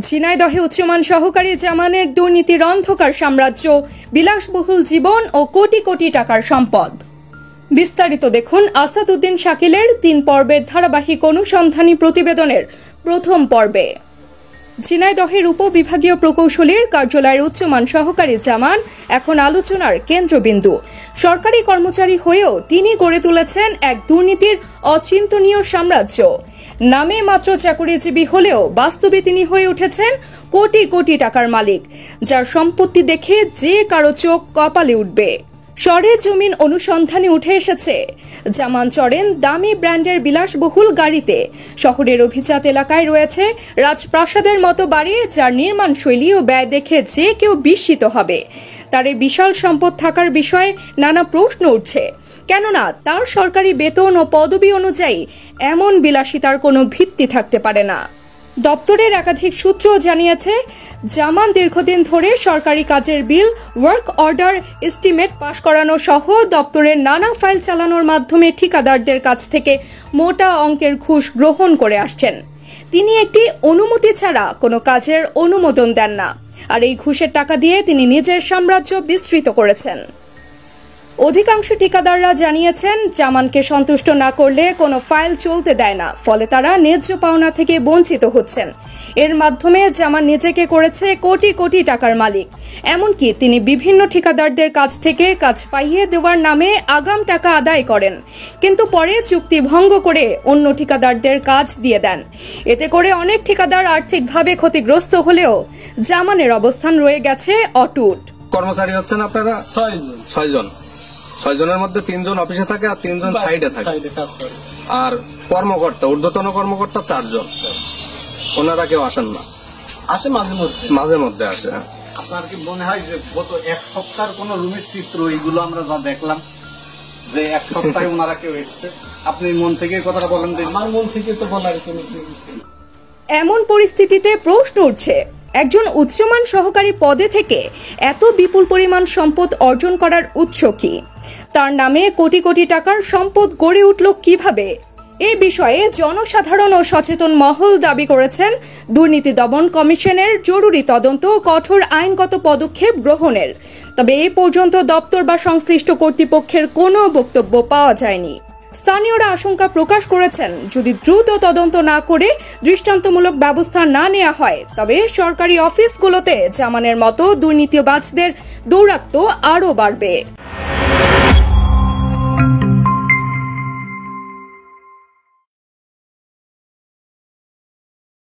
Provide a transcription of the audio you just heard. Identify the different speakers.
Speaker 1: ঝিনাইদহে উচ্চমান সহকারী জামানের দুর্নীতির অন্ধকার সাম্রাজ্য, বিলাসবহুল জীবন ও কোটি কোটি টাকার সম্পদ। বিস্তারিত দেখুন আসাদউদ্দিন শাকিলের ৩ পর্বের ধারাবাহিক অনুসন্ধানী প্রতিবেদনের প্রথম পর্বে। ঝিনাইদহের উপবিভাগীয় প্রকৌশলীর কার্যালয়ের উচ্চমান সহকারী জামান এখন আলোচনার কেন্দ্রবিন্দু। সরকারি কর্মচারী হয়েও তিনি গড়ে তুলেছেন এক দুর্নীতির অচিন্তনীয় সাম্রাজ্য। নামে মাত্র চাকরিজীবী হলেও বাস্তবে তিনি হয়ে উঠেছেন কোটি কোটি টাকার মালিক, যার সম্পত্তি দেখে যে কারো চোখ কপালে উঠবে। শহরের জমিন অনুসন্ধানে উঠে এসেছে, জামান চড়েন দামি ব্র্যান্ডের বিলাসবহুল গাড়িতে। শহরের অভিজাত এলাকায় রয়েছে রাজপ্রাসাদের মতো বাড়ি, যার নির্মাণ শৈলী ও ব্যয় দেখে যে কেউ বিস্মিত হবে। তার এই বিশাল সম্পদ থাকার বিষয়ে নানা প্রশ্ন উঠছে, কেননা তার সরকারি বেতন ও পদবি অনুযায়ী এমন বিলাসিতার কোনো ভিত্তি থাকতে পারে না। দপ্তরের একাধিক সূত্র জানিয়েছে, জামান দীর্ঘদিন ধরে সরকারি কাজের বিল, ওয়ার্ক অর্ডার, এস্টিমেট পাশ করানো সহ দপ্তরের নানা ফাইল চালানোর মাধ্যমে ঠিকাদারদের কাছ থেকে মোটা অঙ্কের ঘুষ গ্রহণ করে আসছেন। তিনি একটি অনুমতি ছাড়া কোনো কাজের অনুমোদন দেন না, আর এই ঘুষের টাকা দিয়ে তিনি নিজের সাম্রাজ্য বিস্তৃত করেছেন। অধিকাংশ ঠিকাদাররা জানিয়েছেন, জামানকে সন্তুষ্ট না করলে কোনো ফাইল চলতে দেয় না, ফলে তারা ন্যায্য পাওনা থেকে বঞ্চিত হচ্ছেন। এর মাধ্যমে জামান নিজেকে করেছে কোটি কোটি টাকার মালিক। এমনকি তিনি বিভিন্ন ঠিকাদারদের কাছ থেকে কাজ পাইয়ে দেওয়ার নামে আগাম টাকা আদায় করেন, কিন্তু পরে চুক্তি ভঙ্গ করে অন্য ঠিকাদারদের কাজ দিয়ে দেন। এতে করে অনেক ঠিকাদার আর্থিকভাবে ক্ষতিগ্রস্ত হলেও জামানের অবস্থান রয়ে গেছে অটুট।
Speaker 2: কর্মচারী হচ্ছেন আপনারা 6 জন। 6 জনের মধ্যে 3 জন অফিসে থাকে আর 3 জন সাইডে থাকে। আর কর্মকর্তা, ঊর্ধ্বতন কর্মকর্তা 4 জন। ওনারা কেউ আসেন না?
Speaker 3: আসে মাঝে মধ্যে
Speaker 2: আসে।
Speaker 3: আপনার কি মনে হয় যে গত 1 সপ্তাহের কোন রুমের চিত্র এইগুলো আমরা যা দেখলাম, যে 1 সপ্তাহে ওনারা কেউ এসছে? আপনি মন থেকে কথাটা বলেন। আমার মন থেকে তো বলার কোনো।
Speaker 1: এমন পরিস্থিতিতে প্রশ্ন উঠছে, একজন উচ্চমান সহকারী পদে থেকে এত বিপুল পরিমাণ সম্পদ অর্জন করার উৎস কি? তার নামে কোটি কোটি টাকার সম্পদ গড়ে উঠল কিভাবে? এ বিষয়ে জনসাধারণ ও সচেতন মহল দাবি করেছেন দুর্নীতি দমন কমিশনের জরুরি তদন্ত, কঠোর আইনগত পদক্ষেপ গ্রহণের। তবে এ পর্যন্ত দপ্তর বা সংশ্লিষ্ট কর্তৃপক্ষের কোনো বক্তব্য পাওয়া যায়নি। স্থানীয়রা আশঙ্কা প্রকাশ করেছেন, যদি দ্রুত তদন্ত না করে দৃষ্টান্তমূলক ব্যবস্থা না নেওয়া হয়, তবে সরকারি অফিসগুলোতে জামানের মতো দুর্নীতিবাজদের দৌরাত্ম্য আরও বাড়বে।